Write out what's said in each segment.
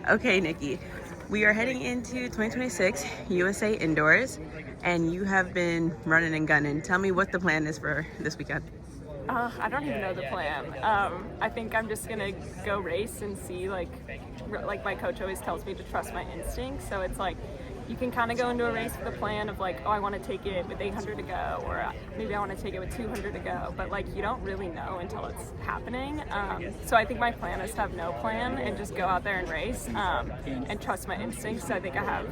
Okay, Nikki, we are heading into 2026 USA Indoors, and you have been running and gunning. Tell me what the plan is for this weekend. I don't even know the plan. I think I'm just gonna go race and see. Like my coach always tells me to trust my instincts. So it's like you can kind of go into a race with a plan of like, oh, I want to take it with 800 to go, or maybe I want to take it with 200 to go. But like you don't really know until it's happening. So I think my plan is to have no plan and just go out there and race and trust my instincts. So I think I have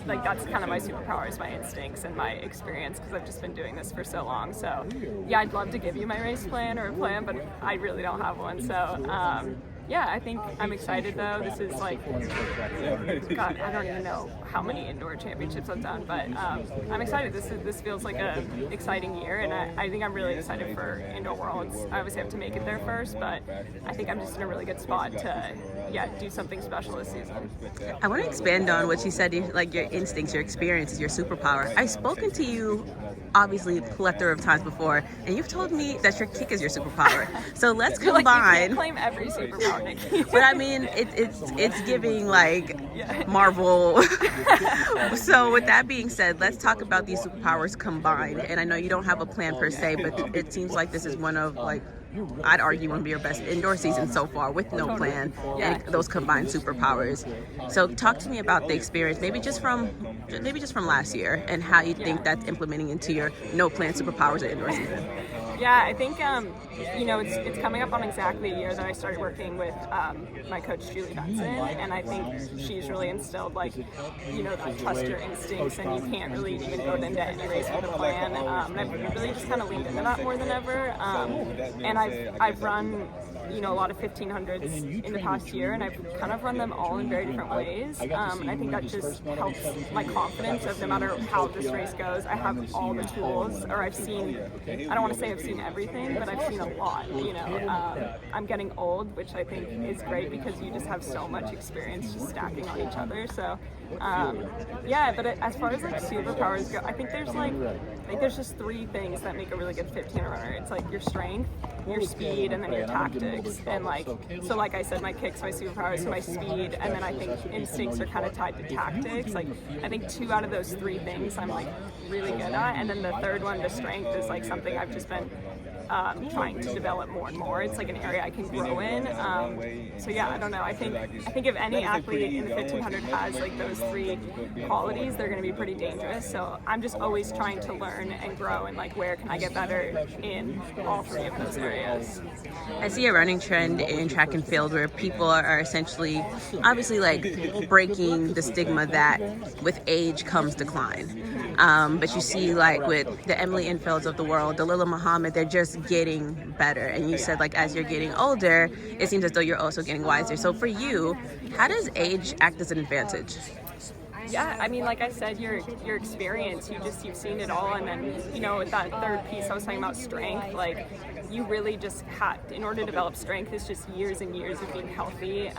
like that's kind of my superpower is my instincts and my experience because I've just been doing this for so long. So yeah, I'd love to give you my race plan or a plan, but I really don't have one. So yeah, I think I'm excited though. This is like, God, I don't even know how many indoor championships I've done, but I'm excited. This feels like an exciting year, and I think I'm really excited for Indoor Worlds. I obviously have to make it there first, but I think I'm just in a really good spot to, do something special this season. I want to expand on what you said, like your instincts, your experiences, your superpower. I've spoken to you obviously a plethora of times before, and you've told me that your kick is your superpower. So let's combine. Like, you can't claim every superpower, Nikki. But I mean, it's giving like Marvel. So with that being said, let's talk about these superpowers combined. And I know you don't have a plan per se, but it seems like this is one of like, I'd argue one of your best indoor seasons so far with no plan and those combined superpowers. So talk to me about the experience, maybe just from last year, and how you think that's implementing into your no plan superpowers at indoor season. Yeah, I think it's coming up on exactly a year that I started working with my coach Julie Benson, and I think she's really instilled that trust your instincts, and you can't really even go into any race with a plan. And I've really just kind of leaned into that more than ever. And I've run a lot of 1500s in the past year, and I've kind of run them all in very different ways. And I think that just helps my confidence of no matter how this race goes, I have all the tools, or I've seen, I don't want to say I've seen everything, but I've seen a lot, I'm getting old, which I think is great because you just have so much experience just stacking on each other. So, but as far as like superpowers go, I think there's just three things that make a really good 1500 runner. It's like your strength, your speed, and then your tactics. And like I said, my kick's my superpower, so my speed, and then I think instincts are kind of tied to tactics. Like I think 2 out of those 3 things I'm like really good at, and then the third one, the strength, is like something I've just been trying to develop more and more. It's like an area I can grow in. So yeah, I don't know. I think if any athlete in the 1500 has like those 3 qualities, they're going to be pretty dangerous. So I'm just always trying to learn and grow, and like where can I get better in all 3 of those areas. I see a running trend in track and field where people are essentially, obviously, like breaking the stigma that with age comes decline. But you see, like with the Emily Infields of the world, the Lila Muhammad, they're just getting better. And you said, like, as you're getting older, it seems as though you're also getting wiser. So for you, how does age act as an advantage? Yeah, I mean, like I said, your experience, you've seen it all, and then with that third piece I was talking about strength, like you really just have, in order to develop strength, it's just years and years of being healthy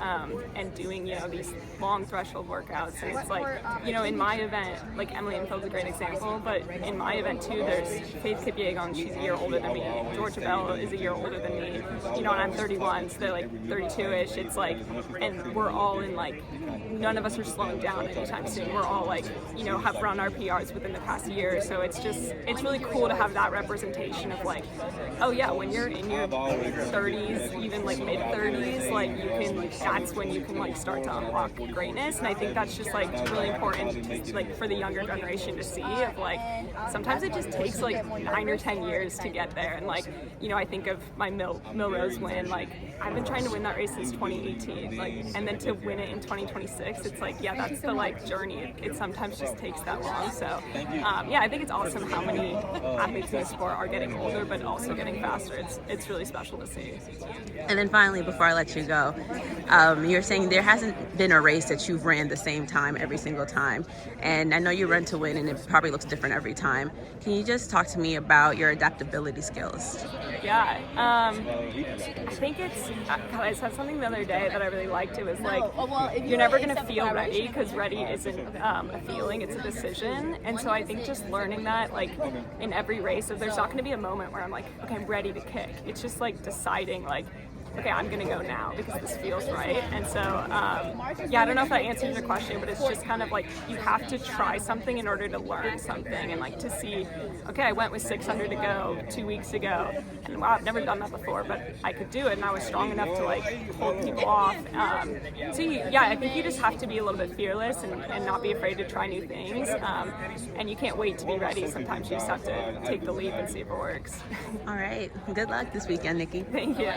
and doing these long threshold workouts. And it's like in my event, like Emily Infield's a great example, but in my event too, there's Faith Kipyegon, she's a year older than me. Georgia Bell is a year older than me. And I'm 31, so they're like 32ish. It's like, and we're all in like, none of us are slowing down anytime soon. We're all like, have run our PRs within the past year. So it's really cool to have that representation of like, oh yeah, when you're in your 30s, even like mid 30s, like that's when you can like start to unlock greatness. And I think that's just like really important like for the younger generation to see of like, sometimes it just takes like 9 or 10 years to get there. And like, I think of my Millrose win, like I've been trying to win that race since 2018, like, and then to win it in 2026, it's like, yeah, that's the like journey. It sometimes just takes that long. So I think it's awesome how many athletes in the sport are getting older but also getting faster. It's really special to see. And then finally, before I let you go, you're saying there hasn't been a race that you've ran the same time every single time, and I know you run to win and it probably looks different every time. Can you just talk to me about your adaptability skills? Yeah, I think I said something the other day that I really liked. It was like, you're never going to feel ready, because ready isn't a feeling, it's a decision. And so I think just learning that, like in every race, there's not going to be a moment where I'm like, okay, I'm ready to kick. It's just like deciding, like, okay, I'm gonna go now because this feels right. And so, yeah, I don't know if that answers your question, but it's just kind of like you have to try something in order to learn something, and like to see, okay, I went with 600 to go 2 weeks ago, and wow, I've never done that before, but I could do it, and I was strong enough to like hold people off. So yeah, I think you just have to be a little bit fearless and not be afraid to try new things, and you can't wait to be ready. Sometimes you just have to take the leap and see if it works. All right. Good luck this weekend, Nikki. Thank you.